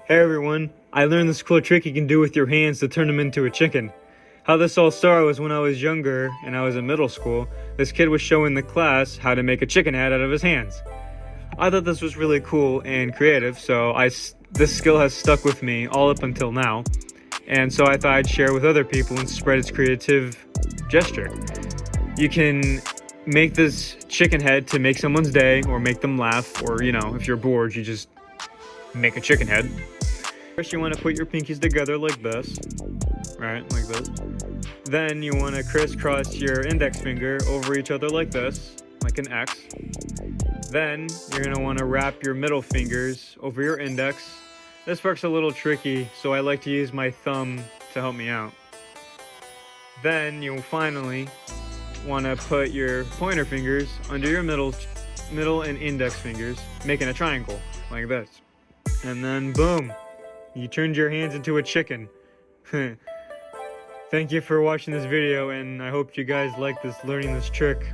Hey everyone, I learned this cool trick you can do with your hands to turn them into a chicken. How this all started was when I was younger and I was in middle school. This kid was showing the class how to make a chicken head out of his hands. I thought this was really cool and creative, so this skill has stuck with me all up until now. And so I thought I'd share with other people and spread its creative gesture. You can make this chicken head to make someone's day or make them laugh, or if you're bored, you just make a chicken head. First you want to put your pinkies together like this, right, like this. Then you want to crisscross your index finger over each other like this, like an X. Then you're going to want to wrap your middle fingers over your index. This part's a little tricky, so I like to use my thumb to help me out. Then you'll finally want to put your pointer fingers under your middle and index fingers, making a triangle like this. And then boom, you turned your hands into a chicken. Thank you for watching this video, and I hope you guys like learning this trick.